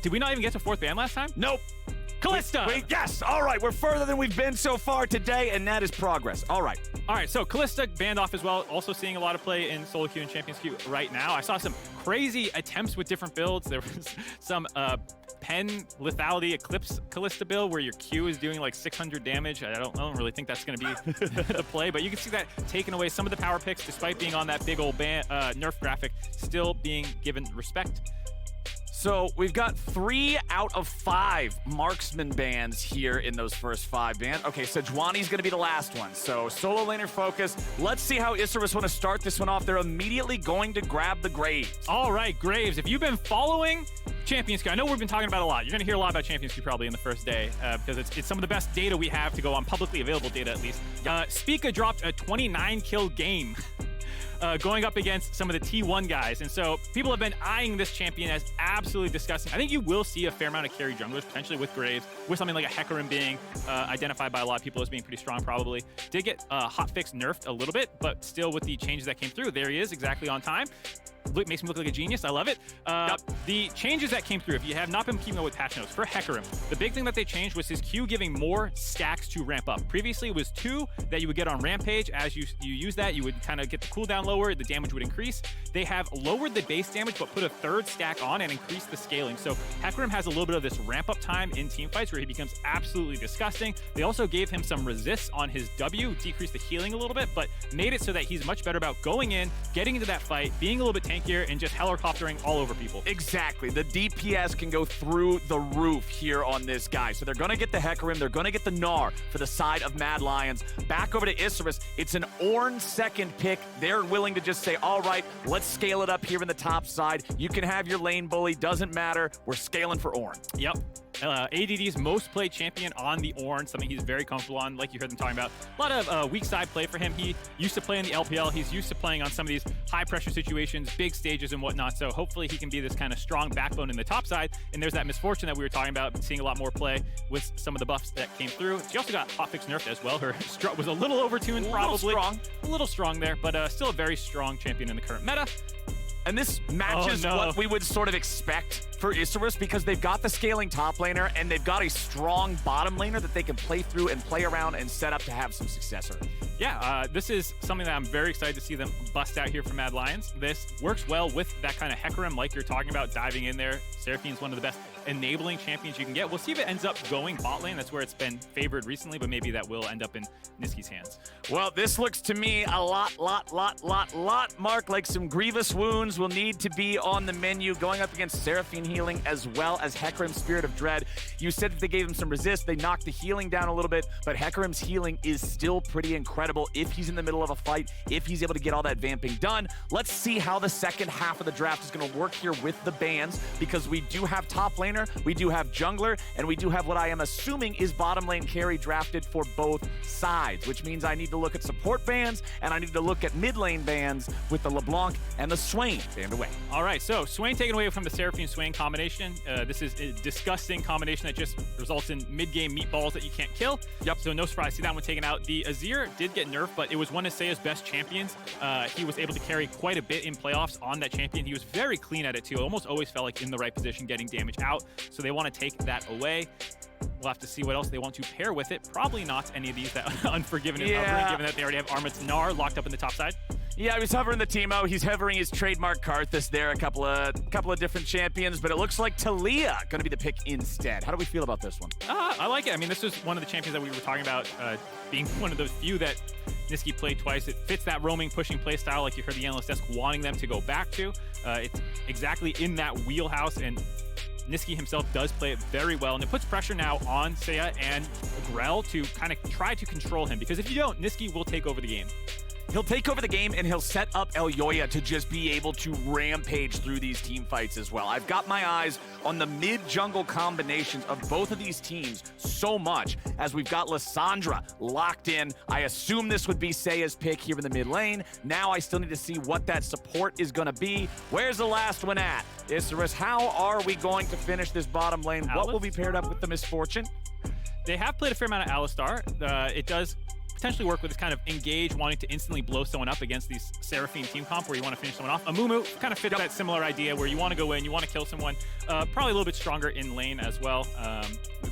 Did we not even get to 4th ban last time? Nope. Callista! Wait, yes! All right, we're further than we've been so far today, and that is progress. All right. All right, so Callista banned off as well. Also seeing a lot of play in solo queue and champions queue right now. I saw some crazy attempts with different builds. There was some Pen Lethality Eclipse Callista build where your Q is doing like 600 damage. I don't really think that's going to be the play, but you can see that taking away some of the power picks despite being on that big old nerf graphic, still being given respect. So we've got 3 out of 5 marksman bans here in those first 5 bans. Okay, so Sejuani's going to be the last one. So solo laner focus. Let's see how Isurus want to start this one off. They're immediately going to grab the Graves. All right, Graves, if you've been following Champions Queue, I know we've been talking about it a lot. You're going to hear a lot about Champions Queue probably in the first day because it's some of the best data we have to go on, publicly available data at least. Spica dropped a 29 kill game. Going up against some of the T1 guys. And so people have been eyeing this champion as absolutely disgusting. I think you will see a fair amount of carry junglers, potentially with Graves, with something like a Hecarim being identified by a lot of people as being pretty strong probably. Did get hotfix nerfed a little bit, but still with the changes that came through, there he is, exactly on time. Makes me look like a genius. I love it. The changes that came through, if you have not been keeping up with patch notes, for Hecarim, the big thing that they changed was his Q giving more stacks to ramp up. Previously, it was 2 that you would get on Rampage. As you use that, you would kind of get the cooldown lower, the damage would increase. They have lowered the base damage, but put a 3rd stack on and increased the scaling. So Hecarim has a little bit of this ramp-up time in teamfights where he becomes absolutely disgusting. They also gave him some resists on his W, decreased the healing a little bit, but made it so that he's much better about going in, getting into that fight, being a little bit tankier, and just helicoptering all over people. Exactly. The DPS can go through the roof here on this guy. So they're going to get the Hecarim. They're going to get the Gnar for the side of Mad Lions. Back over to Isurus. It's an Ornn second pick. They're willing to just say, all right, let's scale it up here in the top side. You can have your lane bully. Doesn't matter. We're scaling for Ornn. Yep. ADD's most played champion on the Ornn, something he's very comfortable on, like you heard them talking about. A lot of weak side play for him. He used to play in the LPL. He's used to playing on some of these high pressure situations, big stages and whatnot. So hopefully he can be this kind of strong backbone in the top side. And there's that misfortune that we were talking about, seeing a lot more play with some of the buffs that came through. She also got hotfix nerfed as well. Her strut was a little overtuned, probably. A little strong there, but still a very strong champion in the current meta. And this matches what we would sort of expect for Isurus because they've got the scaling top laner and they've got a strong bottom laner that they can play through and play around and set up to have some success early. Yeah, this is something that I'm very excited to see them bust out here for Mad Lions. This works well with that kind of Hecarim like you're talking about, diving in there. Seraphine's one of the best enabling champions you can get. We'll see if it ends up going bot lane. That's where it's been favored recently, but maybe that will end up in Niski's hands. Well, this looks to me a lot, Mark, like some grievous wounds will need to be on the menu, going up against Seraphine healing as well as Hecarim's Spirit of Dread. You said that they gave him some resist. They knocked the healing down a little bit, but Hecarim's healing is still pretty incredible if he's in the middle of a fight, if he's able to get all that vamping done. Let's see how the second half of the draft is going to work here with the bans, because we do have top laner, we do have jungler, and we do have what I am assuming is bottom lane carry drafted for both sides, which means I need to look at support bans and I need to look at mid lane bans with the LeBlanc and the Swain banned away. All right, so Swain taken away from the Seraphine Swain combination. This is a disgusting combination that just results in mid-game meatballs that you can't kill. Yep. So no surprise, see that one taken out. The Azir did get nerfed, but it was one of Seiya's best champions. He was able to carry quite a bit in playoffs on that champion. He was very clean at it too. Almost always felt like in the right position, getting damage out. So they want to take that away. We'll have to see what else they want to pair with it. Probably not any of these that Unforgiven is hovering, given that they already have Armit's Gnar locked up in the top side. Yeah, he's hovering the Teemo. He's hovering his trademark Karthus there. A couple of different champions, but it looks like Talia going to be the pick instead. How do we feel about this one? I like it. I mean, this was one of the champions that we were talking about being one of those few that Niski played twice. It fits that roaming, pushing play style like you heard the analyst desk wanting them to go back to. It's exactly in that wheelhouse, and Niski himself does play it very well, and it puts pressure now on Seiya and Grell to kind of try to control him, because if you don't, Niski will take over the game. He'll take over the game, and he'll set up Elyoya to just be able to rampage through these team fights as well. I've got my eyes on the mid-jungle combinations of both of these teams so much, as we've got Lissandra locked in. I assume this would be Seiya's pick here in the mid lane. Now I still need to see what that support is going to be. Where's the last one at? Isurus, how are we going to finish this bottom lane? What will be paired up with the Misfortune? They have played a fair amount of Alistar. It does potentially work with is kind of engage, wanting to instantly blow someone up against these Seraphine team comp where you want to finish someone off. Amumu kind of fits that similar idea where you want to go in, you want to kill someone, probably a little bit stronger in lane as well,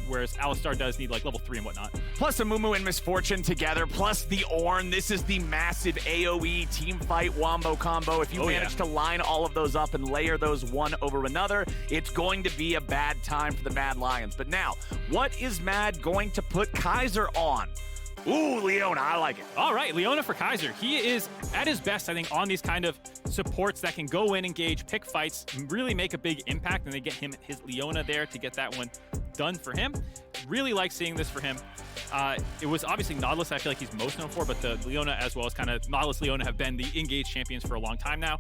whereas Alistar does need like level 3 and whatnot. Plus Amumu and Misfortune together, plus the Ornn. This is the massive AoE team fight wombo combo. If you manage to line all of those up and layer those one over another, it's going to be a bad time for the Mad Lions. But now, what is Mad going to put Kaiser on? Ooh, Leona, I like it. All right, Leona for Kaiser. He is at his best, I think, on these kind of supports that can go in, engage, pick fights, really make a big impact, and they get him his Leona there to get that one done for him. Really like seeing this for him. It was obviously Nautilus I feel like he's most known for, but the Leona as well as kind of Nautilus, Leona have been the engage champions for a long time now.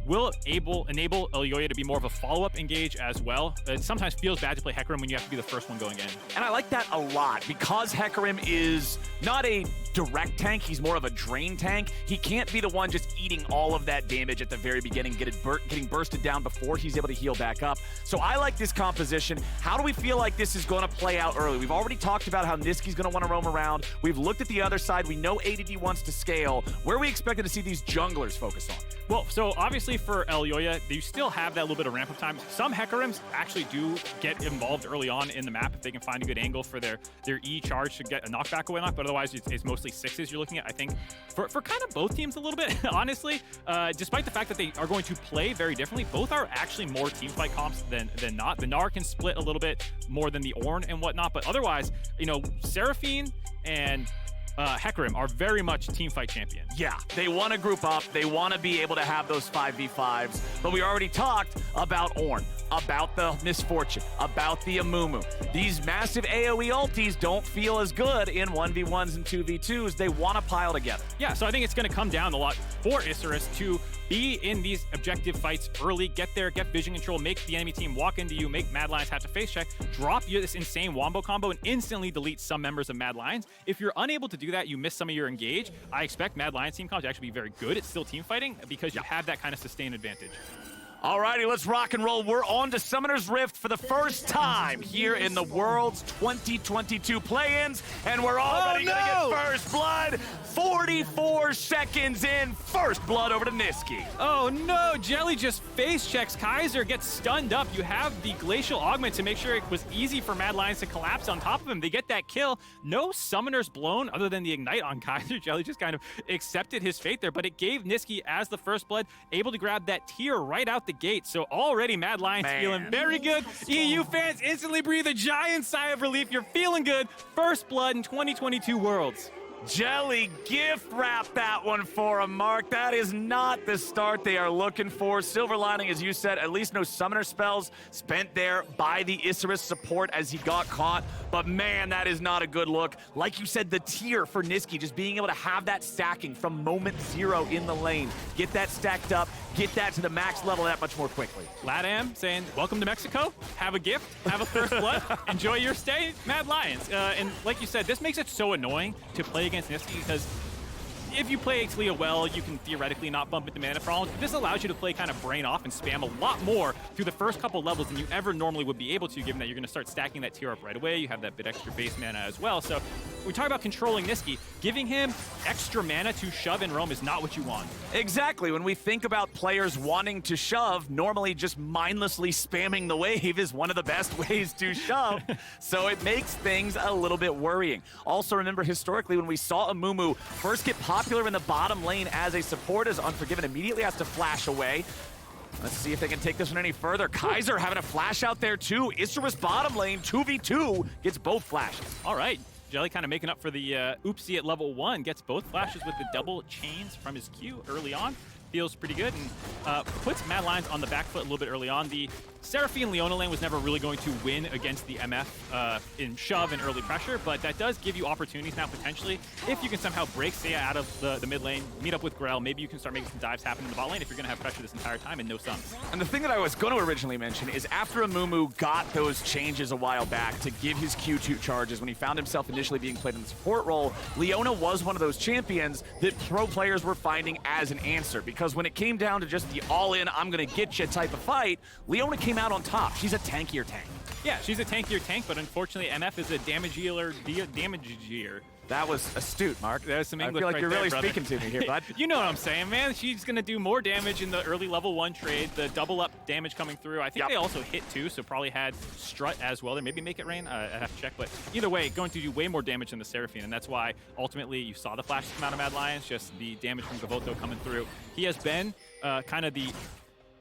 Will enable Elyoya to be more of a follow-up engage as well. It sometimes feels bad to play Hecarim when you have to be the first one going in. And I like that a lot because Hecarim is not a direct tank, he's more of a drain tank. He can't be the one just eating all of that damage at the very beginning, getting bursted down before he's able to heal back up. So I like this composition. How do we feel like this is going to play out early? We've already talked about how Niski's going to want to roam around. We've looked at the other side. We know ADD wants to scale. Where are we expected to see these junglers focus on? Well, so obviously for Elyoya, you still have that little bit of ramp-up time. Some Hecarims actually do get involved early on in the map if they can find a good angle for their E charge to get a knockback away, but otherwise it's mostly 6s you're looking at, I think, for kind of both teams a little bit, honestly. Despite the fact that they are going to play very differently, both are actually more teamfight comps than not. The Gnar can split a little bit more than the Ornn and whatnot, but otherwise, you know, Seraphine and Hecarim are very much teamfight champions. Yeah, they want to group up. They want to be able to have those 5v5s. But we already talked about Ornn, about the Misfortune, about the Amumu. These massive AoE ultis don't feel as good in 1v1s and 2v2s. They want to pile together. Yeah, so I think it's going to come down a lot for Isurus to be in these objective fights early, get there, get vision control, make the enemy team walk into you, make Mad Lions have to face check, drop you this insane wombo combo, and instantly delete some members of Mad Lions. If you're unable to do that, you miss some of your engage. I expect Mad Lions team comp to actually be very good. It's still team fighting because you have that kind of sustained advantage. Alrighty, let's rock and roll. We're on to Summoner's Rift for the first time here in the World's 2022 play-ins, and we're already gonna get first blood. 44 seconds in, first blood over to Niski. Oh no, Jelly just face checks Kaiser, gets stunned up. You have the Glacial Augment to make sure it was easy for Mad Lions to collapse on top of him. They get that kill. No Summoners blown other than the Ignite on Kaiser. Jelly just kind of accepted his fate there, but it gave Niski as the first blood, able to grab that tier right out the gate. So already Mad Lions feeling very good. EU fans instantly breathe a giant sigh of relief. You're feeling good. First blood in 2022 Worlds. Jelly gift wrap that one for him, Mark. That is not the start they are looking for. Silver lining, as you said, at least no summoner spells spent there by the Isurus support as he got caught. But man, that is not a good look. Like you said, the tier for Niski, just being able to have that stacking from moment 0 in the lane. Get that stacked up, get that to the max level that much more quickly. Latam saying, welcome to Mexico. Have a gift, have a first blood, enjoy your stay, Mad Lions. And like you said, this makes it so annoying to play against Niski because if you play Xlia well, you can theoretically not bump into mana problems. This allows you to play kind of brain off and spam a lot more through the first couple levels than you ever normally would be able to, given that you're going to start stacking that tier up right away. You have that bit extra base mana as well. So we talk about controlling Niski. Giving him extra mana to shove and roam is not what you want. Exactly. When we think about players wanting to shove, normally just mindlessly spamming the wave is one of the best ways to shove. So it makes things a little bit worrying. Also remember historically when we saw Amumu first get popular in the bottom lane as a support, as Unforgiven immediately has to flash away. Let's see if they can take this one any further. Kaiser having a flash out there too. Isurus bottom lane, 2v2, gets both flashes. All right. Jelly kind of making up for the oopsie at level 1, gets both flashes with the double chains from his Q early on. Feels pretty good and puts Mad Lions on the back foot a little bit early on. The Seraphine Leona lane was never really going to win against the MF in shove and early pressure, but that does give you opportunities now potentially. If you can somehow break Seiya out of the mid lane, meet up with Grell, maybe you can start making some dives happen in the bot lane if you're going to have pressure this entire time and no sums. And the thing that I was going to originally mention is after Amumu got those changes a while back to give his Q2 charges when he found himself initially being played in the support role, Leona was one of those champions that pro players were finding as an answer, because when it came down to just the all-in, I'm going to get you type of fight, Leona came out on top. She's a tankier tank. Yeah, she's a tankier tank, but unfortunately MF is a damage healer, That was astute, Mark. There's some I English feel like right you're there, really brother. speaking to me here, bud. You know what I'm saying, man. She's going to do more damage in the early level 1 trade. The double up damage coming through. I think they also hit too, so probably had strut as well. There maybe make it rain. I have to check. But either way, going to do way more damage than the Seraphine, and that's why ultimately you saw the flashes come out of Mad Lions, just the damage from Gavoto coming through. He has been kind of the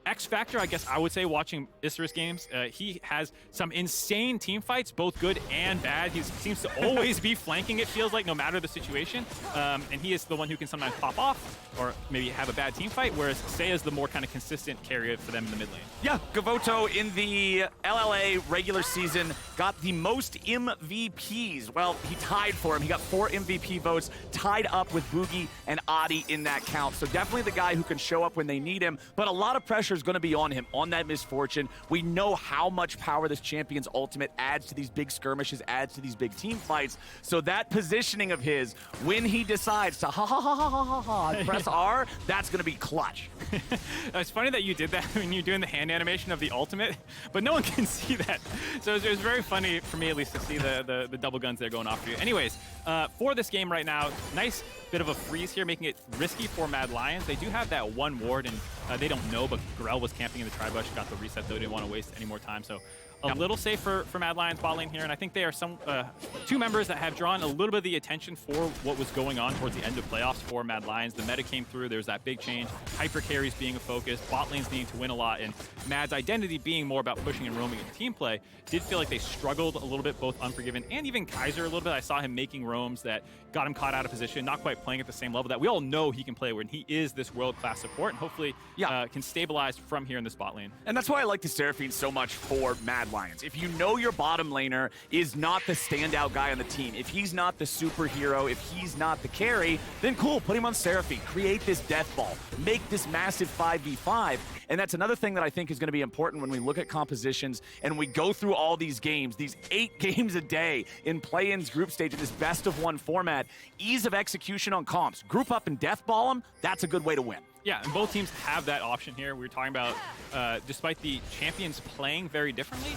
X factor, I guess I would say, watching Isserus games. He has some insane team fights, both good and bad. He seems to always be flanking, it feels like, no matter the situation. And he is the one who can sometimes pop off or maybe have a bad team fight, whereas Seiya is the more kind of consistent carrier for them in the mid lane. Yeah, Gavoto in the LLA regular season got the most MVPs. Well, he tied for him. He got 4 MVP votes, tied up with Boogie and Adi in that count. So definitely the guy who can show up when they need him, but a lot of pressure is going to be on him on that misfortune. We know how much power this champion's ultimate adds to these big skirmishes, adds to these big team fights. So that positioning of his, when he decides to press R, that's going to be clutch. It's funny that you did that when you're doing the hand animation of the ultimate, but no one can see that. So it was very funny for me, at least, to see the double guns there going off for you. Anyways, for this game right now, nice bit of a freeze here, making it risky for Mad Lions. They do have that one ward, and they don't know, but Grell was camping in the tri-bush, got the reset, though, didn't want to waste any more time. So a little safer for Mad Lions bot lane here, and I think they are some 2 members that have drawn a little bit of the attention for what was going on towards the end of playoffs for Mad Lions. The meta came through, there's that big change, hyper carries being a focus, bot lanes needing to win a lot, and Mad's identity being more about pushing and roaming and team play. Did feel like they struggled a little bit, both Unforgiven and even Kaiser a little bit. I saw him making roams that got him caught out of position, not quite playing at the same level that we all know he can play when he is this world-class support, and hopefully can stabilize from here in this bot lane. And that's why I like the Seraphine so much for Mad Lions. If you know your bottom laner is not the standout guy on the team, if he's not the superhero, if he's not the carry, then cool, put him on Seraphine. Create this death ball. Make this massive 5v5. And that's another thing that I think is going to be important when we look at compositions and we go through all these games, these 8 games a day in play-ins group stage in this best-of-1 format. Ease of execution on comps. Group up and death ball them, that's a good way to win. Yeah, and both teams have that option here. We were talking about, despite the champions playing very differently,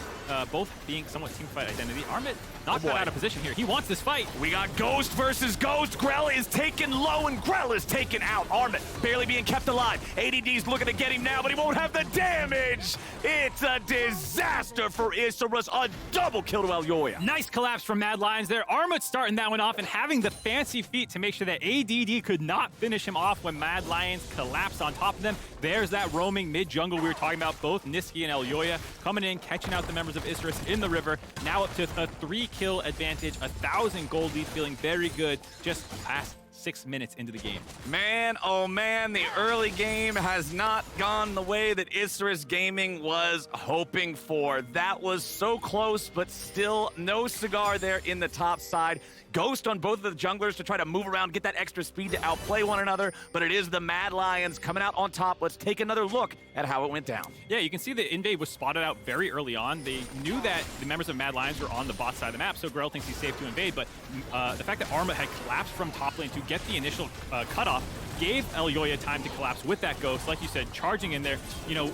both being somewhat team fight identity, Armit not got out of position here. He wants this fight. We got Ghost versus Ghost. Grell is taken low and Grell is taken out. Armit barely being kept alive. ADD's looking to get him now, but he won't have the damage. It's a disaster for Isserus. A double kill to Elyoya. Nice collapse from Mad Lions there. Armit starting that one off and having the fancy feat to make sure that ADD could not finish him off when Mad Lions collapsed on top of them. There's that roaming mid-jungle we were talking about. Both Niski and Elyoya coming in, catching out the members of Isserus in the river. Now up to a 3-kill advantage, 1,000 gold lead, feeling very good just past 6 minutes into the game. Man, oh man, the early game has not gone the way that Isserus Gaming was hoping for. That was so close, but still no cigar there in the top side. Ghost on both of the junglers to try to move around, get that extra speed to outplay one another, but it is the Mad Lions coming out on top. Let's take another look at how it went down. Yeah, you can see the invade was spotted out very early on. They knew that the members of Mad Lions were on the bot side of the map, so Grell thinks he's safe to invade, but the fact that Arma had collapsed from top lane to get the initial cutoff gave Elyoya time to collapse with that Ghost. Like you said, charging in there, you know,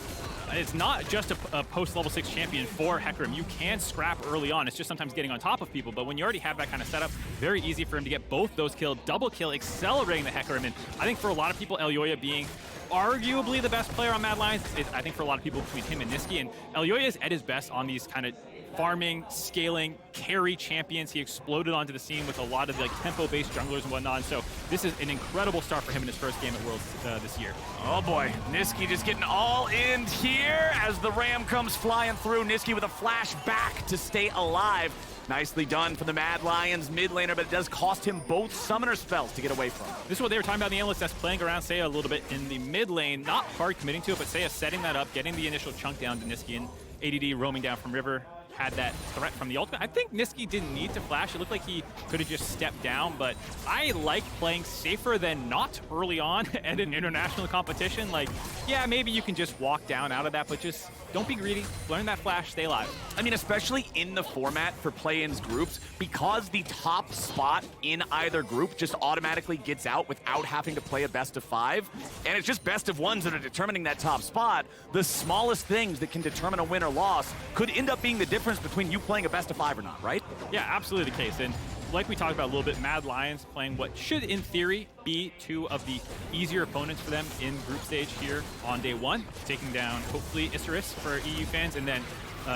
it's not just a post-level 6 champion for Hecarim. You can scrap early on. It's just sometimes getting on top of people. But when you already have that kind of setup, very easy for him to get both those killed. Double kill, accelerating the Hecarim. And I think for a lot of people, Elyoya being arguably the best player on Mad Lions, I think for a lot of people between him and Niski. And Elyoya is at his best on these kind of farming, scaling, carry champions. He exploded onto the scene with a lot of like tempo-based junglers and whatnot. So this is an incredible start for him in his first game at Worlds this year. Oh boy, Niski just getting all in here as the Ram comes flying through. Niski with a flash back to stay alive. Nicely done for the Mad Lions mid laner, but it does cost him both summoner spells to get away from. This is what they were talking about in the analyst desk, playing around Seiya a little bit in the mid lane. Not hard committing to it, but Seiya setting that up, getting the initial chunk down to Niski, and ADD roaming down from River. Had that threat from the ultimate. I think Niski didn't need to flash. It looked like he could have just stepped down, but I like playing safer than not early on at an international competition. Like, yeah, maybe you can just walk down out of that, but just don't be greedy. Learn that flash, stay alive. I mean, especially in the format for play-ins groups, because the top spot in either group just automatically gets out without having to play a best of 5, and it's just best of 1s that are determining that top spot, the smallest things that can determine a win or loss could end up being the difference between you playing a best of 5 or not, right? Yeah, absolutely the case. And like we talked about a little bit, Mad Lions playing what should, in theory, be two of the easier opponents for them in group stage here on day one, taking down, hopefully, Isurus for EU fans, and then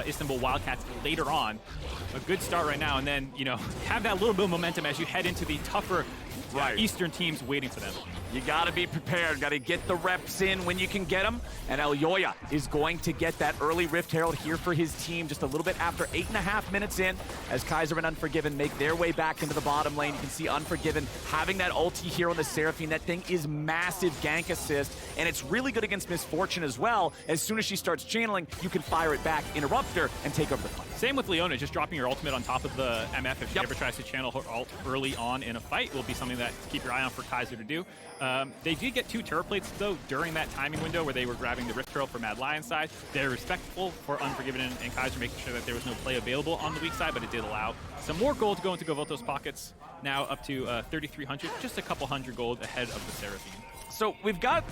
Istanbul Wildcats later on. A good start right now, and then, you know, have that little bit of momentum as you head into the tougher Eastern teams waiting for them. You got to be prepared. Got to get the reps in when you can get them. And Elyoya is going to get that early Rift Herald here for his team just a little bit after 8.5 minutes in as Kaiser and Unforgiven make their way back into the bottom lane. You can see Unforgiven having that ulti here on the Seraphine. That thing is massive gank assist, and it's really good against Misfortune as well. As soon as she starts channeling, you can fire it back, interrupt her, and take over the fight. Same with Leona, just dropping your ultimate on top of the MF if she ever tries to channel her ult early on in a fight will be something that to keep your eye on for Kaiser to do. They did get 2 turret plates, though, during that timing window where they were grabbing the Rift Herald for Mad Lion's side. They're respectful for Unforgiven and Kaiser, making sure that there was no play available on the weak side, but it did allow some more gold to go into Govoto's pockets. Now up to 3,300, just a couple hundred gold ahead of the Seraphine. So we've got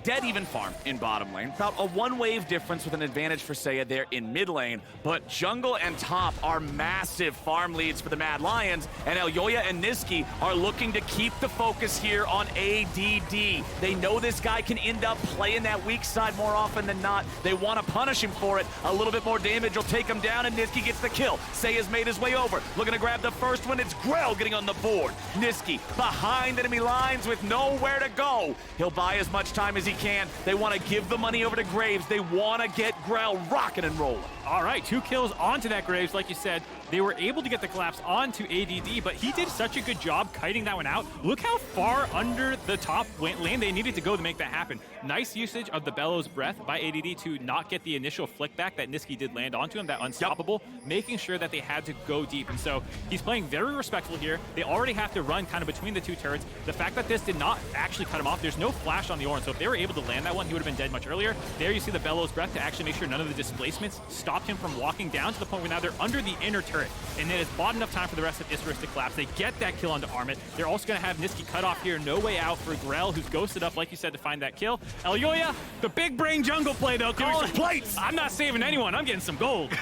dead even farm in bottom lane. About a 1-wave difference with an advantage for Seiya there in mid lane. But jungle and top are massive farm leads for the Mad Lions. And Elyoya and Niski are looking to keep the focus here on ADD. They know this guy can end up playing that weak side more often than not. They want to punish him for it. A little bit more damage will take him down, and Niski gets the kill. Seiya's made his way over. Looking to grab the first one. It's Grell getting on the board. Niski behind enemy lines with nowhere to go. He'll buy as much time as he can. They want to give the money over to Graves. They want to get Grell rocking and rolling. All right, 2 kills onto that Graves. Like you said, they were able to get the collapse onto ADD, but he did such a good job kiting that one out. Look how far under the top lane they needed to go to make that happen. Nice usage of the Bellows Breath by ADD to not get the initial flick back that Niski did land onto him, that unstoppable, making sure that they had to go deep. And so he's playing very respectful here. They already have to run kind of between the 2 turrets. The fact that this did not actually cut him off, there's no flash on the Orin, so if they were able to land that one, he would have been dead much earlier. There you see the Bellows Breath to actually make sure none of the displacements stopped him from walking down to the point where now they're under the inner turret. And then it's bought enough time for the rest of Isurus to collapse. They get that kill onto Armit. They're also going to have Niski cut off here. No way out for Grell, who's ghosted up, like you said, to find that kill. Elyoya, the big brain jungle play, though. Doing some plates. I'm not saving anyone. I'm getting some gold.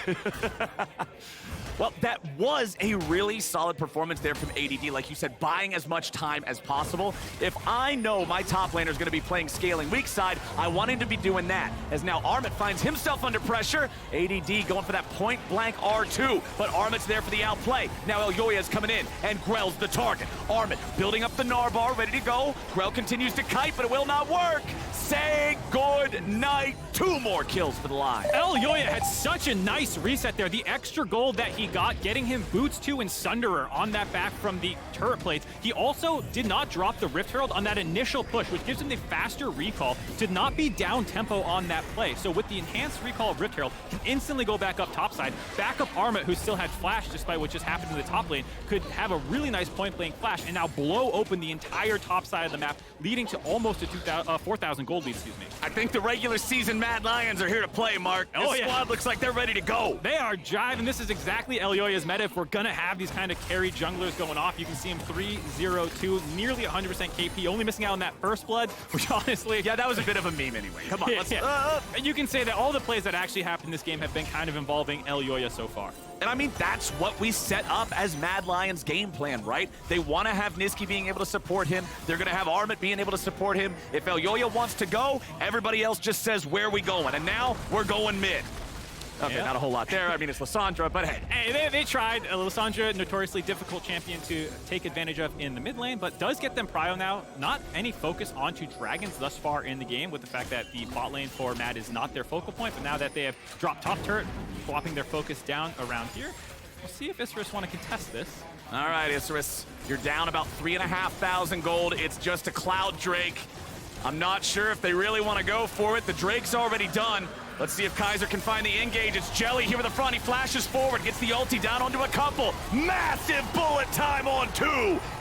Well, that was a really solid performance there from ADD. Like you said, buying as much time as possible. If I know my top laner is going to be playing scaling weak side, I want him to be doing that. As now Armit finds himself under pressure. ADD going for that point-blank R2, but Armit's there for the outplay. Now Elyoya is coming in, and Grell's the target. Armit building up the Narbar, ready to go. Grell continues to kite, but it will not work. Say good night. 2 more kills for the line. Elyoya had such a nice reset there. The extra gold that he got, getting him Boots 2 and Sunderer on that back from the turret plates. He also did not drop the Rift Herald on that initial push, which gives him the faster recall to not be down tempo on that play. So with the enhanced recall of Rift Herald, he can instantly go back up topside. Back up Armit, who still had flash despite what just happened in the top lane, could have a really nice point-blank flash and now blow open the entire top side of the map, leading to almost a 4,000 gold lead, excuse me. I think the regular season Mad Lions are here to play, Mark. This squad looks like they're ready to go. They are jiving. This is exactly Elyoya's meta. If we're going to have these kind of carry junglers going off, you can see him 3-0-2, nearly 100% KP, only missing out on that first blood, which honestly... Yeah, that was a bit of a meme anyway. Come on, let's... You can say that all the plays that actually happened in this game have been kind of involving Elyoya so far. And I mean, that's what we set up as Mad Lions' game plan, right? They want to have Niski being able to support him. They're going to have Armit being able to support him. If Elyoya wants to go, everybody else just says, where are we going? And now, we're going mid. Okay, not a whole lot there. I mean, it's Lissandra, but hey. Hey, they tried. Lissandra, notoriously difficult champion to take advantage of in the mid lane, but does get them prio now. Not any focus onto dragons thus far in the game, with the fact that the bot lane for Mad is not their focal point, but now that they have dropped top turret, swapping their focus down around here. We'll see if Isurus want to contest this. All right, Isurus, you're down about 3,500 gold. It's just a Cloud Drake. I'm not sure if they really want to go for it. The Drake's already done. Let's see if Kaiser can find the engage. It's Jelly here with the front. He flashes forward, gets the ulti down onto a couple. Massive bullet time on 2.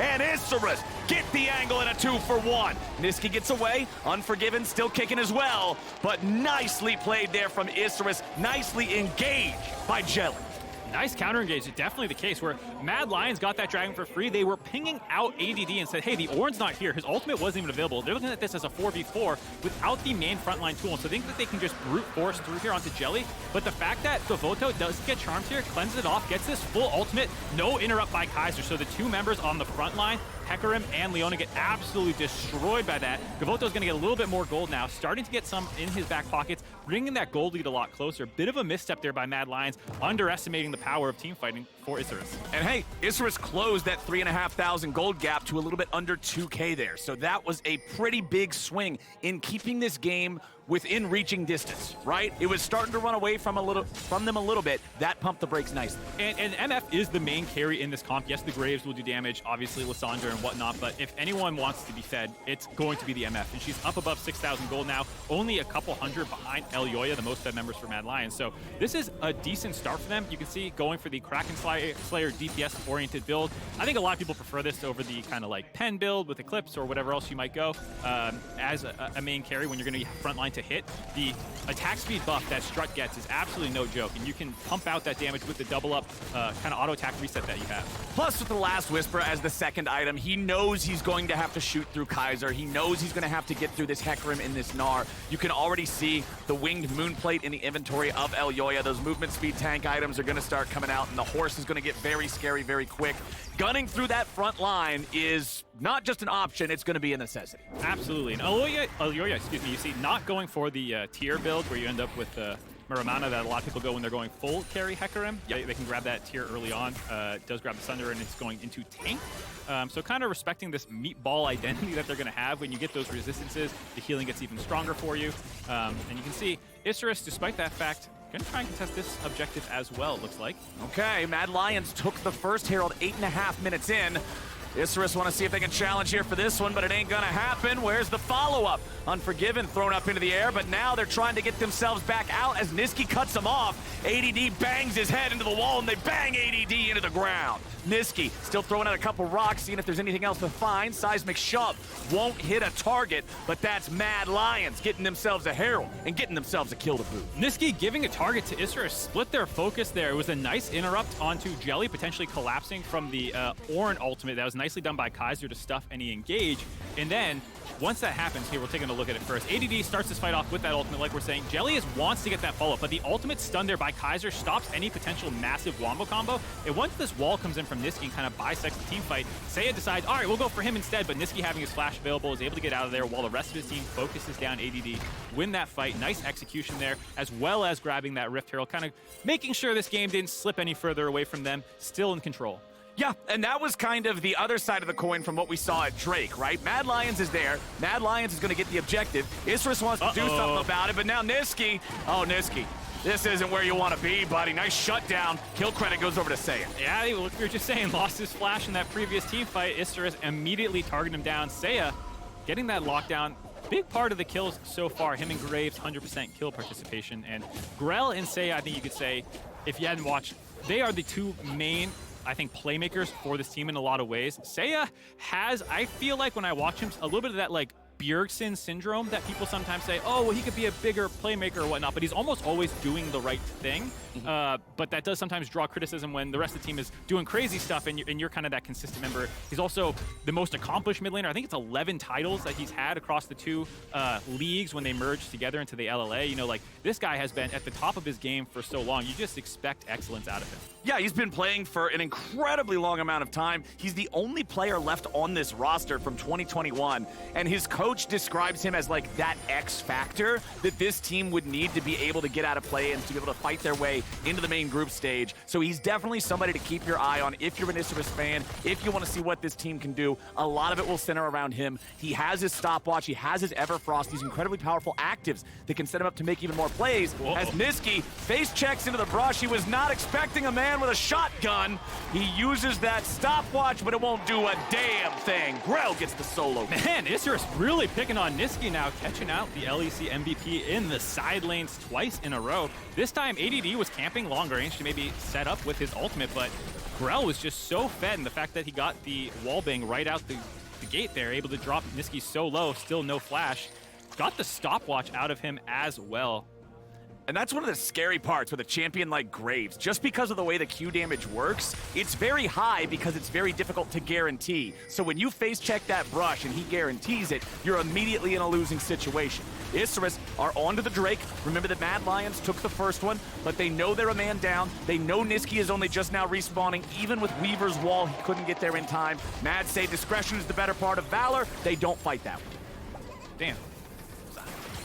And Isurus get the angle in a 2-for-1. Niski gets away. Unforgiven still kicking as well. But nicely played there from Isurus. Nicely engaged by Jelly. Nice counter engage. Definitely the case where Mad Lions got that dragon for free. They were pinging out ADD and said, hey, the Ornn's not here. His ultimate wasn't even available. They're looking at this as a 4v4 without the main frontline tool. And so they think that they can just brute force through here onto Jelly. But the fact that Devoto does get charmed here, cleanses it off, gets this full ultimate, no interrupt by Kaiser. So the two members on the front line, Hecarim and Leona, get absolutely destroyed by that. Gavoto's going to get a little bit more gold now, starting to get some in his back pockets, bringing that gold lead a lot closer. Bit of a misstep there by Mad Lions, underestimating the power of team fighting for Isurus. And hey, Isurus closed that 3,500 gold gap to a little bit under 2K there. So that was a pretty big swing in keeping this game within reaching distance, right? It was starting to run away from them a little bit. That pumped the brakes nicely. And MF is the main carry in this comp. Yes, the Graves will do damage, obviously Lysandra and whatnot, but if anyone wants to be fed, it's going to be the MF. And she's up above 6,000 gold now, only a couple hundred behind Elyoya, the most fed members for Mad Lions. So this is a decent start for them. You can see going for the Kraken Slayer DPS-oriented build. I think a lot of people prefer this over the kind of like pen build with Eclipse or whatever else you might go as a main carry when you're going to frontline to hit. The attack speed buff that Strut gets is absolutely no joke, and you can pump out that damage with the double up kind of auto attack reset that you have. Plus, with the Last Whisper as the second item, he knows he's going to have to shoot through Kaiser. He knows he's going to have to get through this Hecarim in this Gnar. You can already see the winged moonplate in the inventory of Elyoya. Those movement speed tank items are going to start coming out, and the horse is going to get very scary very quick. Gunning through that front line is not just an option, it's going to be a necessity. Absolutely. And Elyoya, excuse me, you see not going for the tier build where you end up with Muramana that a lot of people go when they're going full carry Hecarim. Yeah, they can grab that tier early on. It does grab the Sunder and it's going into tank. So kind of respecting this meatball identity that they're going to have when you get those resistances. The healing gets even stronger for you. And you can see Isurus, despite that fact, going to try and contest this objective as well, it looks like. Okay, Mad Lions took the first Herald 8.5 minutes in. Isurus want to see if they can challenge here for this one, but it ain't gonna happen. Where's the follow-up? Unforgiven thrown up into the air, but now they're trying to get themselves back out as Niski cuts them off. ADD bangs his head into the wall, and they bang ADD into the ground. Niski still throwing out a couple rocks, seeing if there's anything else to find. Seismic shove won't hit a target, but that's Mad Lions getting themselves a Herald and getting themselves a kill to boot. Niski giving a target to Isurus, split their focus there. It was a nice interrupt onto Jelly, potentially collapsing from the Ornn ultimate. That was nicely done by Kaiser to stuff any engage. And then once that happens, here we're taking a look at it first. ADD starts this fight off with that ultimate, like we're saying. Jelly wants to get that follow-up, but the ultimate stun there by Kaiser stops any potential massive wombo combo. And once this wall comes in from Niski and kind of bisects the team fight, Seiya decides, all right, we'll go for him instead, but Niski having his flash available is able to get out of there while the rest of his team focuses down ADD, win that fight. Nice execution there, as well as grabbing that Rift Herald, kind of making sure this game didn't slip any further away from them, still in control. Yeah, and that was kind of the other side of the coin from what we saw at Drake, right? Mad Lions is there. Mad Lions is going to get the objective. Isurus wants to do something about it, but now Niski, oh, Niski, this isn't where you want to be, buddy. Nice shutdown. Kill credit goes over to Seiya. Yeah, look, we were just saying, lost his flash in that previous team fight. Isurus immediately targeted him down. Seiya getting that lockdown. Big part of the kills so far, him and Graves, 100% kill participation. And Grell and Seiya, I think you could say, if you hadn't watched, they are the two main, I think, playmakers for this team in a lot of ways. Seiya has, I feel like when I watch him, a little bit of that like Bjergsen syndrome that people sometimes say, oh, well, he could be a bigger playmaker or whatnot, but he's almost always doing the right thing. But that does sometimes draw criticism when the rest of the team is doing crazy stuff and you're kind of that consistent member. He's also the most accomplished mid laner. I think it's 11 titles that he's had across the two leagues when they merged together into the LLA. You know, like, this guy has been at the top of his game for so long. You just expect excellence out of him. Yeah, he's been playing for an incredibly long amount of time. He's the only player left on this roster from 2021, and his coach describes him as like that X factor that this team would need to be able to get out of play and to be able to fight their way into the main group stage. So he's definitely somebody to keep your eye on if you're an Isurus fan, if you want to see what this team can do. A lot of it will center around him. He has his stopwatch, he has his Everfrost, these incredibly powerful actives that can set him up to make even more plays. Whoa. As Niski face checks into the brush, he was not expecting a man with a shotgun. He uses that stopwatch, but it won't do a damn thing. Grell gets the solo. Man, Isurus really picking on Niski now, catching out the LEC MVP in the side lanes twice in a row. This time, ADD was camping long range to maybe set up with his ultimate, but Grell was just so fed, and the fact that he got the wallbang right out the gate there, able to drop Niski so low, still no flash, got the stopwatch out of him as well. And that's one of the scary parts with a champion like Graves. Just because of the way the Q damage works, it's very high because it's very difficult to guarantee. So when you face check that brush and he guarantees it, you're immediately in a losing situation. Isurus are onto the Drake. Remember that Mad Lions took the first one, but they know they're a man down. They know Niski is only just now respawning. Even with Weaver's wall, he couldn't get there in time. Mad say discretion is the better part of valor. They don't fight that one. Damn.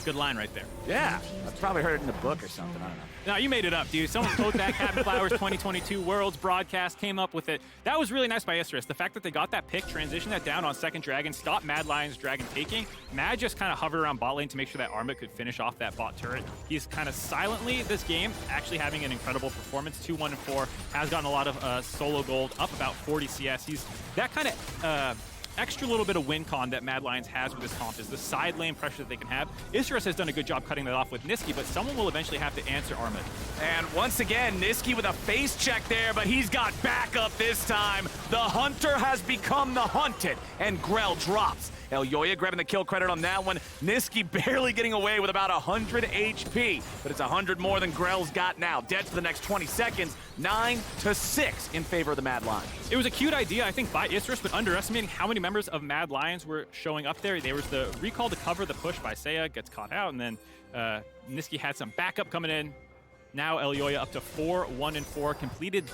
Good line right there. Yeah, I've probably heard it in the book or something, I don't know. No, you made it up, dude. Someone wrote that Captain Flowers 2022 Worlds broadcast, came up with it. That was really nice by Isurus. The fact that they got that pick, transitioned that down on second Dragon, stopped Mad Lion's Dragon taking. Mad just kind of hovered around bot lane to make sure that Armit could finish off that bot turret. He's kind of silently, this game, actually having an incredible performance. 2-1-4, has gotten a lot of solo gold, up about 40 CS. He's that kind of extra little bit of win con that Mad Lions has with this comp is the side lane pressure that they can have. Isurus has done a good job cutting that off with Niski, but someone will eventually have to answer Armit. And once again, Niski with a face check there, but he's got backup this time. The hunter has become the hunted, and Grell drops. Elyoya grabbing the kill credit on that one. Niski barely getting away with about 100 HP, but it's 100 more than Grell's got now. Dead for the next 20 seconds, 9-6 in favor of the Mad Lions. It was a cute idea, I think, by Isurus, but underestimating how many members of Mad Lions were showing up there. There was the recall to cover the push by Seiya, gets caught out, and then Niski had some backup coming in. Now Elyoya up to 4-1-4, completed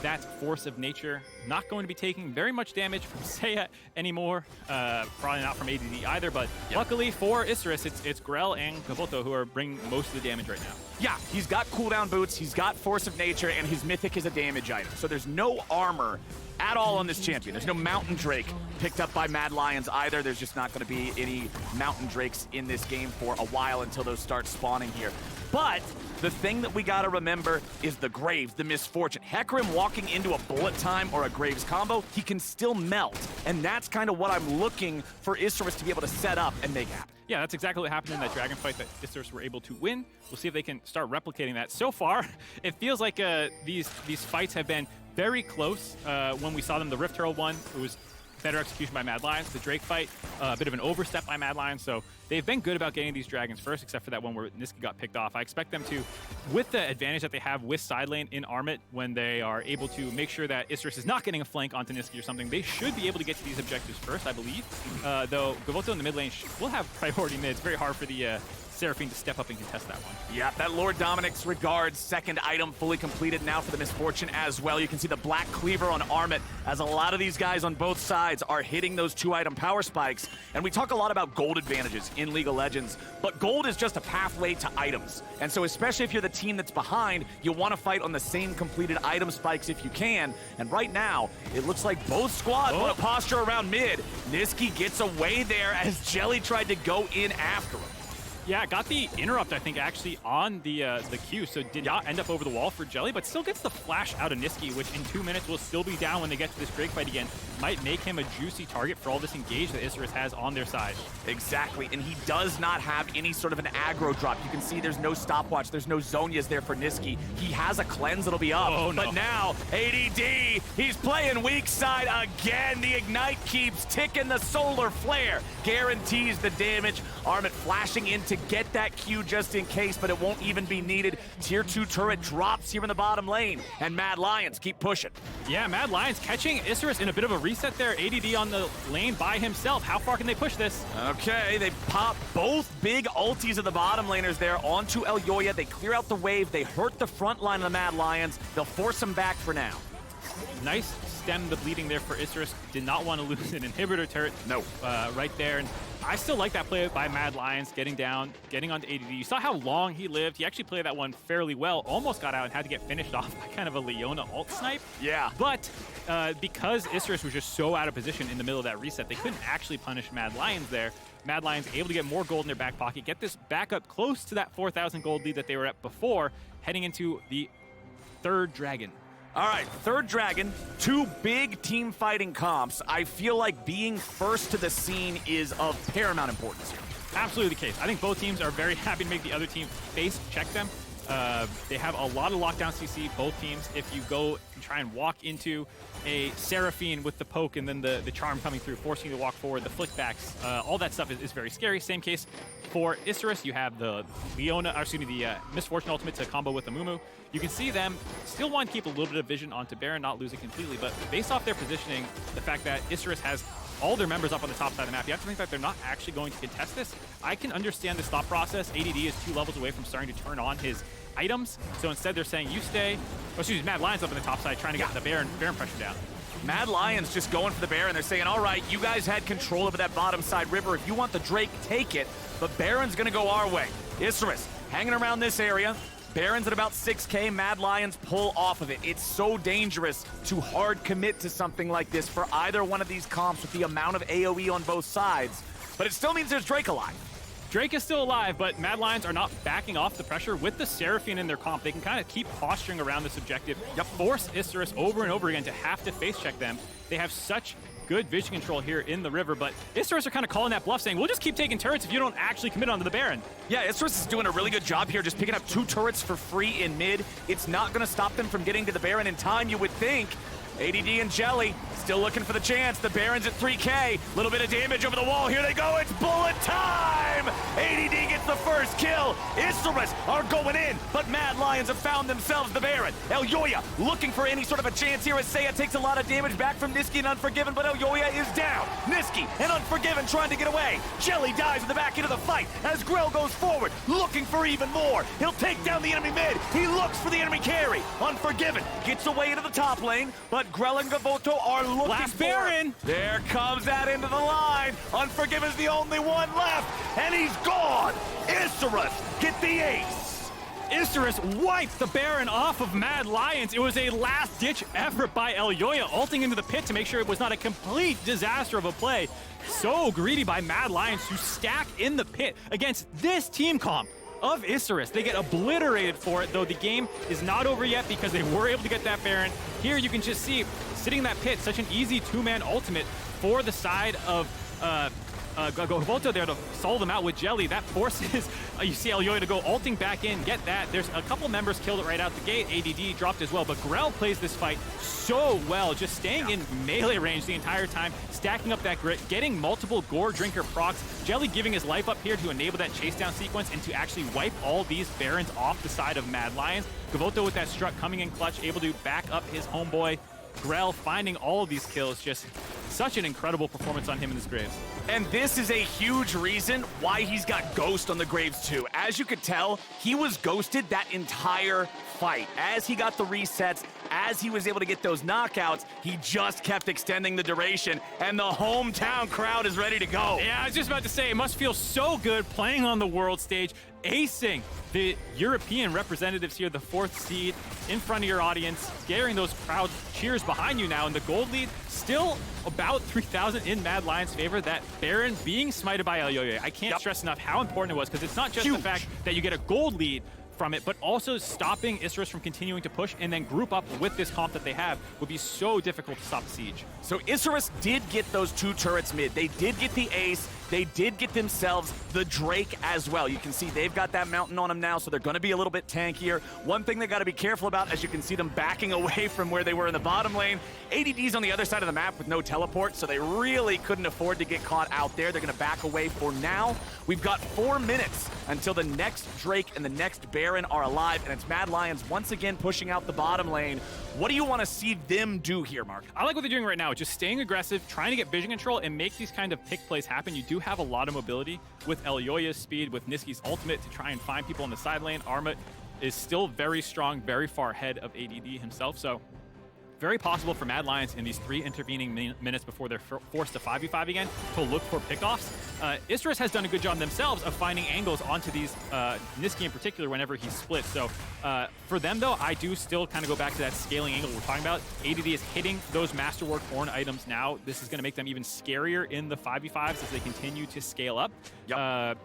that Force of Nature. Not going to be taking very much damage from Seiya anymore. Probably not from ADD either, but luckily for Isurus, it's Grell and Gavuto who are bringing most of the damage right now. Yeah, he's got cooldown boots, he's got Force of Nature, and his Mythic is a damage item. So there's no armor at all on this champion. There's no Mountain Drake picked up by Mad Lions either. There's just not going to be any Mountain Drakes in this game for a while until those start spawning here. But the thing that we got to remember is the Graves, the misfortune. Hecarim walking into a bullet time or a Graves combo, he can still melt. And that's kind of what I'm looking for Isurus to be able to set up and make happen. Yeah, that's exactly what happened in that Dragon fight that Isurus were able to win. We'll see if they can start replicating that. So far, it feels like these fights have been very close. When we saw them, the Rift Herald one, it was better execution by Mad Lions. The Drake fight, a bit of an overstep by Mad Lions. So they've been good about getting these dragons first, except for that one where Niski got picked off. I expect them to, with the advantage that they have with side lane in Armit, when they are able to make sure that Isurus is not getting a flank onto Niski or something, they should be able to get to these objectives first, I believe. Though Gavuto in the mid lane will have priority mid. It's very hard for the Seraphine to step up and contest that one. Yeah, that Lord Dominic's Regards second item fully completed now for the Misfortune as well. You can see the Black Cleaver on Armit as a lot of these guys on both sides are hitting those 2-item power spikes. And we talk a lot about gold advantages in League of Legends, but gold is just a pathway to items. And so especially if you're the team that's behind, you want to fight on the same completed item spikes if you can. And right now, it looks like both squads want to posture around mid. Niski gets away there as Jelly tried to go in after him. Yeah, got the interrupt, I think, actually on the Q, so did not end up over the wall for Jelly, but still gets the flash out of Niski, which in 2 minutes will still be down when they get to this Drake fight again. Might make him a juicy target for all this engage that Isurus has on their side. Exactly, and he does not have any sort of an aggro drop. You can see there's no stopwatch, there's no Zonias there for Niski. He has a cleanse that'll be up, but now, ADD, he's playing weak side again. The Ignite keeps ticking, the Solar Flare guarantees the damage. Armit flashing in to get that Q just in case, but it won't even be needed. Tier 2 turret drops here in the bottom lane, and Mad Lions keep pushing. Yeah, Mad Lions catching Isurus in a bit of a reset there. ADD on the lane by himself. How far can they push this? Okay, they pop both big ultis of the bottom laners there onto Elyoya. They clear out the wave. They hurt the front line of the Mad Lions. They'll force them back for now. Nice stem the bleeding there for Isurus. Did not want to lose an inhibitor turret. No. Right there. And I still like that play by Mad Lions, getting down, getting onto ADD. You saw how long he lived. He actually played that one fairly well. Almost got out and had to get finished off by kind of a Leona ult snipe. Yeah. But because Isurus was just so out of position in the middle of that reset, they couldn't actually punish Mad Lions there. Mad Lions able to get more gold in their back pocket, get this back up close to that 4,000 gold lead that they were at before, heading into the third dragon. All right, third dragon, 2 big team fighting comps. I feel like being first to the scene is of paramount importance here. Absolutely the case. I think both teams are very happy to make the other team face check them. They have a lot of lockdown CC, both teams. If you go and try and walk into a Seraphine with the poke and then the charm coming through, forcing you to walk forward, the flickbacks, all that stuff is very scary. Same case for Isurus. You have the Misfortune ultimate to combo with the Mumu. You can see them still want to keep a little bit of vision onto Baron, not lose it completely, but based off their positioning, the fact that Isurus has all their members up on the top side of the map, you have to think that they're not actually going to contest this. I can understand this thought process. ADD is 2 levels away from starting to turn on his items, so instead they're saying you stay. Oh, excuse me, Mad Lions up on the top side trying to get the Baron pressure down. Mad Lions just going for the Baron. They're saying, all right, you guys had control over that bottom side river. If you want the Drake, take it, but Baron's gonna go our way. Isurus hanging around this area. Baron's at about 6K, Mad Lions pull off of it. It's so dangerous to hard commit to something like this for either one of these comps with the amount of AoE on both sides, but it still means there's Drake alive. Drake is still alive, but Mad Lions are not backing off the pressure. With the Seraphine in their comp, they can kind of keep posturing around this objective, force Isurus over and over again to have to face check them. They have such good vision control here in the river, but Isurus are kind of calling that bluff, saying, we'll just keep taking turrets if you don't actually commit onto the Baron. Yeah, Isurus is doing a really good job here, just picking up 2 turrets for free in mid. It's not going to stop them from getting to the Baron in time, you would think. ADD and Jelly still looking for the chance. The Baron's at 3K. Little bit of damage over the wall. Here they go. It's bullet time. ADD gets the first kill. Isurus are going in, but Mad Lions have found themselves the Baron. Elyoya looking for any sort of a chance here as Seiya takes a lot of damage back from Niski and Unforgiven, but Elyoya is down. Niski and Unforgiven trying to get away. Jelly dies in the back end of the fight as Grell goes forward, looking for even more. He'll take down the enemy mid. He looks for the enemy carry. Unforgiven gets away into the top lane, but Grell and Gavoto are looking Last for Baron. There comes that into the line. Unforgiven's the only one left, and he's gone. Isurus get the ace. Isurus wiped the Baron off of Mad Lions. It was a last-ditch effort by Elyoya, ulting into the pit to make sure it was not a complete disaster of a play. So greedy by Mad Lions to stack in the pit against this team comp of Isurus. They get obliterated for it, though the game is not over yet because they were able to get that Baron. Here you can just see, sitting in that pit, such an easy 2-man ultimate for the side of Gavoto there to solve them out with Jelly. That forces, you see Elyoya to go ulting back in, get that. There's a couple members killed it right out the gate. ADD dropped as well, but Grell plays this fight so well, just staying in melee range the entire time, stacking up that grit, getting multiple Gore Drinker procs. Jelly giving his life up here to enable that chase down sequence and to actually wipe all these Barons off the side of Mad Lions. Gavoto with that strut coming in clutch, able to back up his homeboy. Grell finding all of these kills, just such an incredible performance on him in his Graves. And this is a huge reason why he's got Ghost on the Graves too. As you could tell, he was ghosted that entire fight. As he got the resets, as he was able to get those knockouts, he just kept extending the duration, and the hometown crowd is ready to go. Yeah, I was just about to say, it must feel so good playing on the world stage, acing the European representatives here, the 4th seed, in front of your audience, scaring those crowd cheers behind you now, and the gold lead still about 3,000 in Mad Lions' favor. That Baron being smited by Elyoya, I can't stress enough how important it was, because it's not just the fact that you get a gold lead from it, but also stopping Isurus from continuing to push and then group up with this comp that they have would be so difficult to stop the siege. So Isurus did get those 2 turrets mid. They did get the ace. They did get themselves the Drake as well. You can see they've got that mountain on them now, so they're going to be a little bit tankier. One thing they got to be careful about, as you can see them backing away from where they were in the bottom lane, ADD's on the other side of the map with no teleport, so they really couldn't afford to get caught out there. They're going to back away for now. We've got 4 minutes until the next Drake and the next Baron are alive, and it's Mad Lions once again pushing out the bottom lane. What do you want to see them do here, Mark? I like what they're doing right now, just staying aggressive, trying to get vision control and make these kind of pick plays happen. You do have a lot of mobility with Elyoya's speed, with Niski's ultimate to try and find people in the side lane. Armut is still very strong, very far ahead of ADD himself, so very possible for Mad Lions in these 3 intervening minutes before they're forced to 5v5 again to look for pickoffs. Isurus has done a good job themselves of finding angles onto these, Niski in particular, whenever he splits. So for them, though, I do still kind of go back to that scaling angle we're talking about. ADD is hitting those Masterwork Horn items now. This is going to make them even scarier in the 5v5s as they continue to scale up.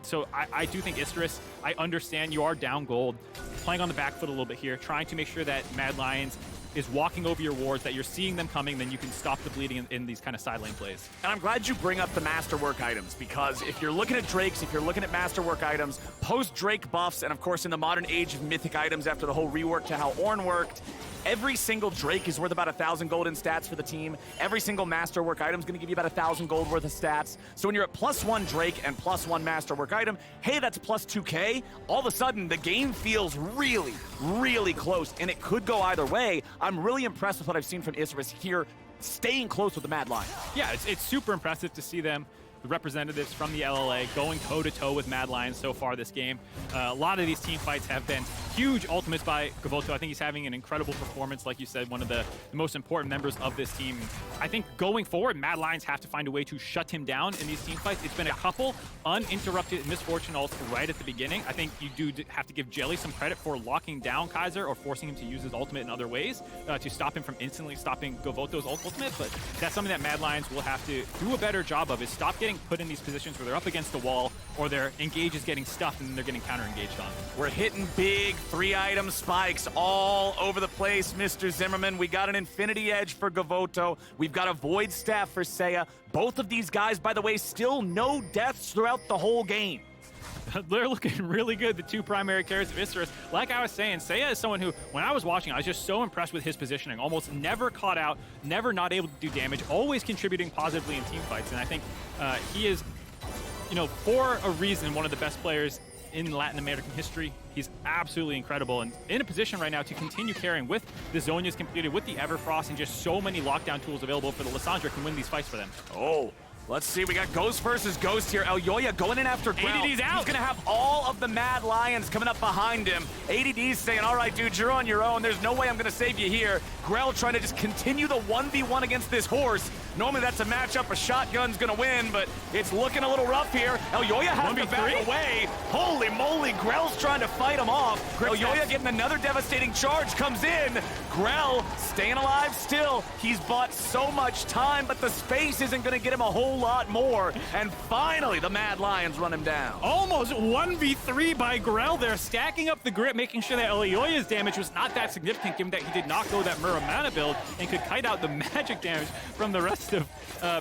So I do think Isurus, I understand you are down gold, playing on the back foot a little bit here, trying to make sure that Mad Lions is walking over your wards, that you're seeing them coming, then you can stop the bleeding in these kind of side lane plays. And I'm glad you bring up the Masterwork items, because if you're looking at Drakes, if you're looking at Masterwork items, post-Drake buffs, and of course in the modern age of Mythic items after the whole rework to how Ornn worked, every single Drake is worth about 1,000 gold in stats for the team. Every single Masterwork item is going to give you about 1,000 gold worth of stats. So when you're at +1 Drake and +1 Masterwork item, hey, that's plus 2K. All of a sudden, the game feels really, really close, and it could go either way. I'm really impressed with what I've seen from Isserus here, staying close with the Mad Lions. Yeah, it's super impressive to see them, the representatives from the LLA, going toe-to-toe with Mad Lions so far this game. A lot of these team fights have been huge ultimates by Gavoto. I think he's having an incredible performance, like you said, one of the most important members of this team. I think going forward, Mad Lions have to find a way to shut him down in these team fights. It's been a couple uninterrupted Misfortune ults right at the beginning. I think you do have to give Jelly some credit for locking down Kaiser or forcing him to use his ultimate in other ways to stop him from instantly stopping Gavoto's ultimate, but that's something that Mad Lions will have to do a better job of, is stop getting put in these positions where they're up against the wall or their engage is getting stuffed and then they're getting counter-engaged on. We're hitting big 3-item spikes all over the place, Mr. Zimmerman. We got an Infinity Edge for Gavoto. We've got a Void Staff for Seiya. Both of these guys, by the way, still no deaths throughout the whole game. They're looking really good, the two primary carries of Isserus. Like I was saying, Seiya is someone who, when I was watching, I was just so impressed with his positioning. Almost never caught out, never not able to do damage, always contributing positively in team fights. And I think he is, you know, for a reason, one of the best players in Latin American history. He's absolutely incredible and in a position right now to continue carrying with the Zhonya's completed, with the Everfrost, and just so many lockdown tools available for the Lissandra can win these fights for them. Oh. Let's see, we got Ghost versus Ghost here. Elyoya going in after Grell. ADD's out. He's gonna have all of the Mad Lions coming up behind him. ADD's saying, all right, dude, you're on your own. There's no way I'm gonna save you here. Grell trying to just continue the 1v1 against this horse. Normally that's a matchup a shotgun's gonna win, but it's looking a little rough here. Elyoya has to back away. Holy moly, Grell's trying to fight him off. Elyoya getting another devastating charge, comes in. Grell staying alive still. He's bought so much time, but the space isn't gonna get him a whole lot more. And finally, the Mad Lions run him down. Almost 1v3 by Grell there, stacking up the grip, making sure that Elyoya's damage was not that significant, given that he did not go that Muramana build and could kite out the magic damage from the rest of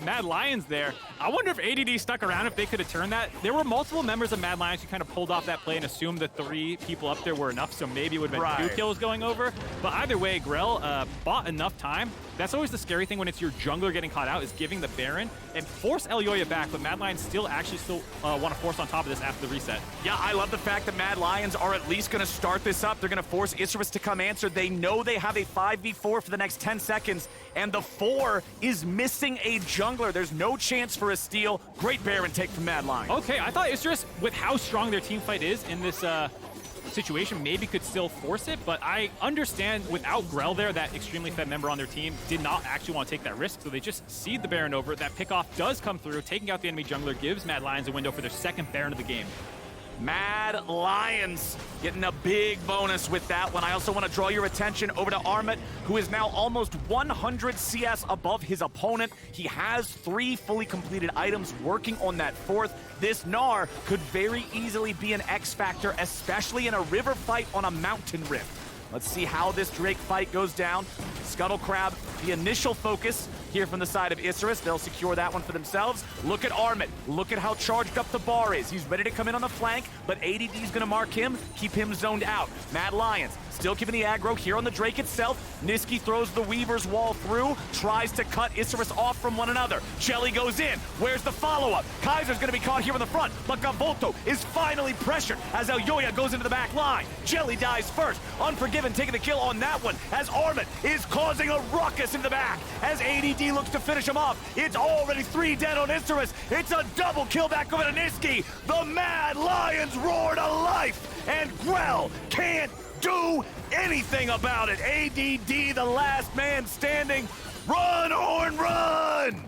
Mad Lions there. I wonder if ADD stuck around, if they could have turned that. There were multiple members of Mad Lions who kind of pulled off that play and assumed the 3 people up there were enough, so maybe it would have been 2 kills going over. But either way, Grell bought enough time. That's always the scary thing when it's your jungler getting caught out, is giving the Baron and force Elyoya back, but Mad Lions still want to force on top of this after the reset. Yeah, I love the fact that Mad Lions are at least going to start this up. They're going to force Isserus to come answer. They know they have a 5v4 for the next 10 seconds, and the 4 is missing a jungler. There's no chance for a steal. Great Baron take from Mad Lions. Okay, I thought Isserus, with how strong their team fight is in this situation, maybe could still force it, but I understand without Grell there, that extremely fed member on their team did not actually want to take that risk, so they just seed the Baron over. That pickoff does come through, taking out the enemy jungler, gives Mad Lions a window for their second Baron of the game. Mad Lions getting a big bonus with that one. I also want to draw your attention over to Armut, who is now almost 100 CS above his opponent. He has 3 fully completed items, working on that 4th. This Gnar could very easily be an X factor, especially in a river fight on a mountain rift. Let's see how this Drake fight goes down. Scuttle Crab, the initial focus here from the side of Isserus. They'll secure that one for themselves. Look at Armut. Look at how charged up the bar is. He's ready to come in on the flank, but ADD's gonna mark him, keep him zoned out. Mad Lions still keeping the aggro here on the Drake itself. Niski throws the Weaver's wall through, tries to cut Isserus off from one another. Jelly goes in. Where's the follow-up? Kaiser's gonna be caught here in the front, but Gavoto is finally pressured as Elyoya goes into the back line. Jelly dies first. Unforgiven taking the kill on that one as Armut is causing a ruckus in the back as ADD looks to finish him off. It's already 3 dead on Isserus. It's a double kill back over to Niski. The Mad Lions roar to life, and Grell can't do anything about it. ADD, the last man standing. Run, Ornn, run!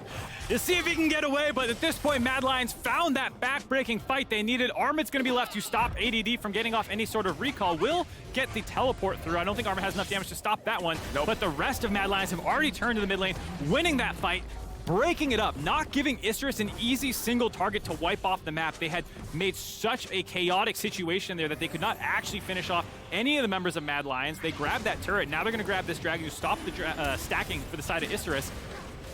You see if he can get away, but at this point, Mad Lions found that back-breaking fight they needed. Armut's going to be left to stop ADD from getting off any sort of recall. Will get the teleport through. I don't think Armut has enough damage to stop that one. Nope. But the rest of Mad Lions have already turned to the mid lane, winning that fight, breaking it up, not giving Isserus an easy single target to wipe off the map. They had made such a chaotic situation there that they could not actually finish off any of the members of Mad Lions. They grab that turret. Now they're going to grab this dragon to stop the stacking for the side of Isurus,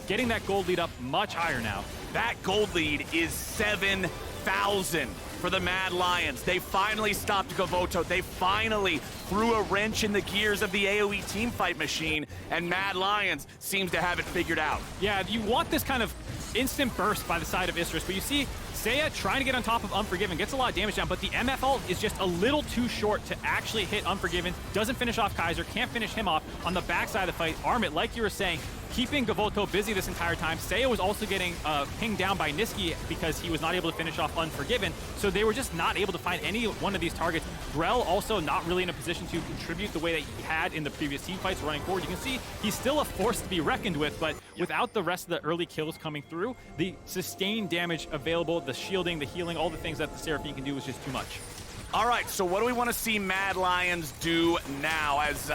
getting that gold lead up much higher now. That gold lead is 7,000 for the Mad Lions. They finally stopped Gavoto. They finally threw a wrench in the gears of the AoE teamfight machine, and Mad Lions seems to have it figured out. Yeah, you want this kind of instant burst by the side of Isurus, but you see Seiya trying to get on top of Unforgiven, gets a lot of damage down, but the MF ult is just a little too short to actually hit Unforgiven, doesn't finish off Kaiser, can't finish him off. On the backside of the fight, Armit, like you were saying, keeping Gavoto busy this entire time. Seiya was also getting pinged down by Niski because he was not able to finish off Unforgiven, so they were just not able to find any one of these targets. Grell also not really in a position to contribute the way that he had in the previous team fights running forward. You can see he's still a force to be reckoned with, but without the rest of the early kills coming through, the sustained damage available, the shielding, the healing, all the things that the Seraphine can do is just too much. All right, so what do we want to see Mad Lions do now? As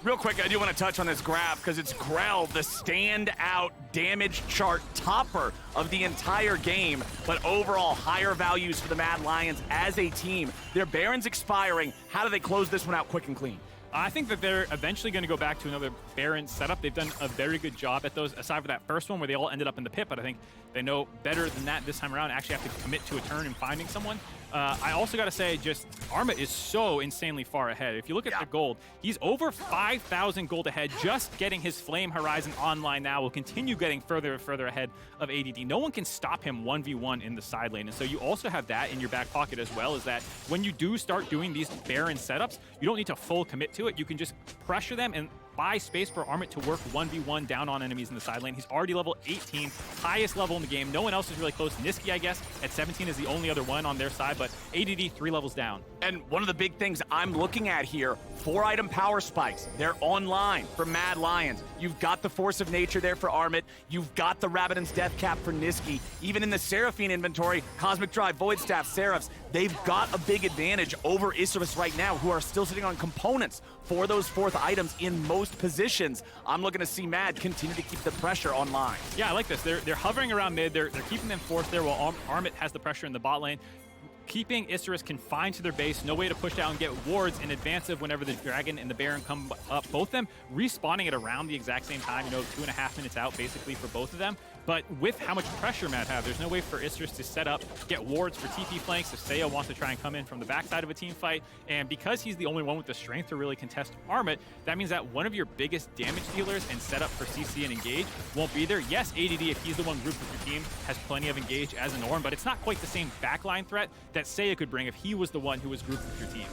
real quick, I do want to touch on this grab because it's Grell, the standout damage chart topper of the entire game, but overall higher values for the Mad Lions as a team. Their Baron's expiring. How do they close this one out quick and clean? I think that they're eventually going to go back to another Baron setup. They've done a very good job at those, aside from that first one where they all ended up in the pit, but I think they know better than that this time around, actually have to commit to a turn and finding someone. I also got to say, just Armit is so insanely far ahead. If you look at the gold, he's over 5,000 gold ahead, just getting his Flame Horizon online now. Will continue getting further and further ahead of ADD. No one can stop him 1v1 in the side lane. And so you also have that in your back pocket as well, is that when you do start doing these Baron setups, you don't need to full commit to it. You can just pressure them and buy space for Armit to work 1v1 down on enemies in the side lane. He's already level 18, highest level in the game. No one else is really close. Niski, I guess, at 17 is the only other one on their side, but ADD 3 levels down. And one of the big things I'm looking at here, 4-item power spikes. They're online for Mad Lions. You've got the Force of Nature there for Armit. You've got the Rabadon's Death Cap for Niski. Even in the Seraphine inventory, Cosmic Drive, Void Staff, Seraphs, they've got a big advantage over Isurus right now, who are still sitting on components for those 4th items in most positions. I'm looking to see Mad continue to keep the pressure online. Yeah, I like this. They're hovering around mid. They're keeping them forced there while Armit has the pressure in the bot lane. Keeping Isurus confined to their base, no way to push out and get wards in advance of whenever the Dragon and the Baron come up. Both of them respawning at around the exact same time, 2.5 minutes out basically for both of them. But with how much pressure Mad have, there's no way for Isurus to set up, get wards for TP flanks if Seiya wants to try and come in from the backside of a team fight. And because he's the only one with the strength to really contest Armit, that means that one of your biggest damage dealers and setup for CC and engage won't be there. Yes, ADD, if he's the one grouped with your team, has plenty of engage as a norm, but it's not quite the same backline threat that Seiya could bring if he was the one who was grouped with your team.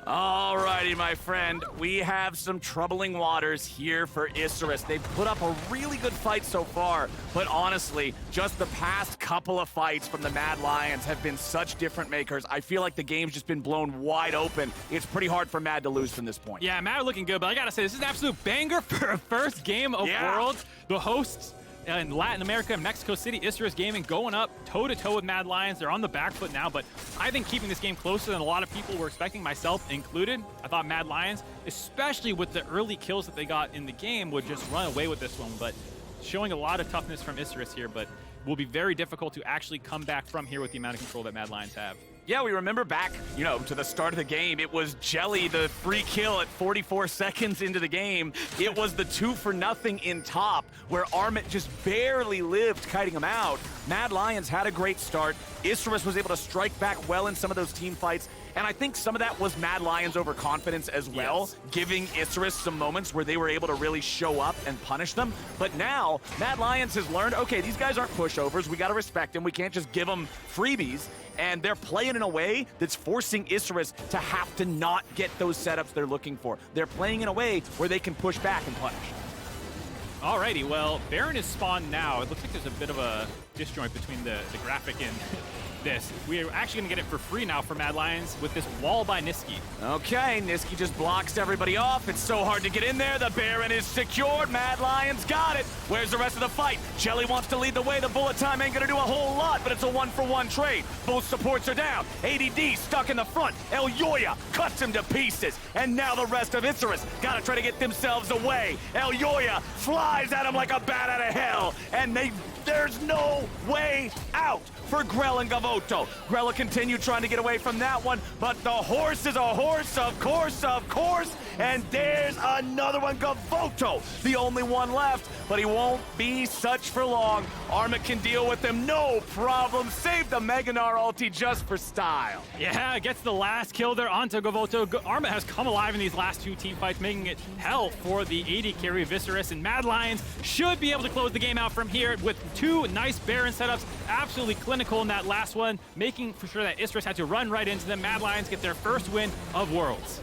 Alrighty, my friend, we have some troubling waters here for Isurus. They've put up a really good fight so far, but honestly, just the past couple of fights from the Mad Lions have been such different makers. I feel like the game's just been blown wide open. It's pretty hard for Mad to lose from this point. Yeah, Mad are looking good, but I gotta say, this is an absolute banger for a first game of Worlds. The hosts in Latin America and Mexico City, Isurus Gaming going up toe-to-toe with Mad Lions. They're on the back foot now, but I think keeping this game closer than a lot of people were expecting, myself included. I thought Mad Lions, especially with the early kills that they got in the game, would just run away with this one, but showing a lot of toughness from Isurus here, but will be very difficult to actually come back from here with the amount of control that Mad Lions have. Yeah, we remember back, to the start of the game. It was Jelly, the free kill at 44 seconds into the game. It was the 2-for-0 in top, where Armit just barely lived, kiting him out. Mad Lions had a great start. Isurus was able to strike back well in some of those team fights, and I think some of that was Mad Lions' overconfidence as well, giving Isurus some moments where they were able to really show up and punish them. But now, Mad Lions has learned, okay, these guys aren't pushovers. We got to respect them. We can't just give them freebies. And they're playing in a way that's forcing Isurus to have to not get those setups they're looking for. They're playing in a way where they can push back and punish. Alrighty, well, Baron is spawned now. It looks like there's a bit of a disjoint between the graphic and this. We're actually going to get it for free now for Mad Lions with this wall by Niski. Okay, Niski just blocks everybody off. It's so hard to get in there. The Baron is secured. Mad Lions got it. Where's the rest of the fight? Jelly wants to lead the way. The bullet time ain't going to do a whole lot, but it's a 1-for-1 trade. Both supports are down. ADD stuck in the front. El Yoya cuts him to pieces. And now the rest of Isurus got to try to get themselves away. El Yoya flies at him like a bat out of hell. And there's no no way out for Grell and Gavoto. Grella continued trying to get away from that one, but the horse is a horse, of course, and there's another one, Gavoto, the only one left, but he won't be such for long. Arma can deal with him, no problem. Save the Meganar ulti just for style. Yeah, gets the last kill there onto Gavoto. Arma has come alive in these last two team fights, making it hell for the AD carry. Viscerus and Mad Lions should be able to close the game out from here with two nice Baron setups. Absolutely clinical in that last one, making for sure that Isurus had to run right into them. Mad Lions get their first win of Worlds.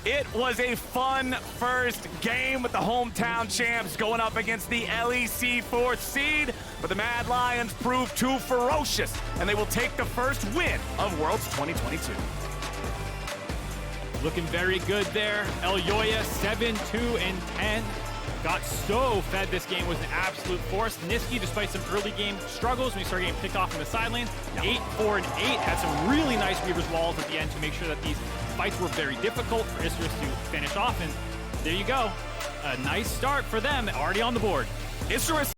It was a fun first game with the hometown champs going up against the LEC 4th seed, but the Mad Lions proved too ferocious, and they will take the first win of Worlds 2022. Looking very good there. Elyoya 7-2-10. Got so fed this game, was an absolute force. Niski, despite some early game struggles when he started getting picked off from the sidelines, 8-4-8, had some really nice Reaver's Walls at the end to make sure that these fights were very difficult for Isurus to finish off, and there you go. A nice start for them, already on the board. Isurus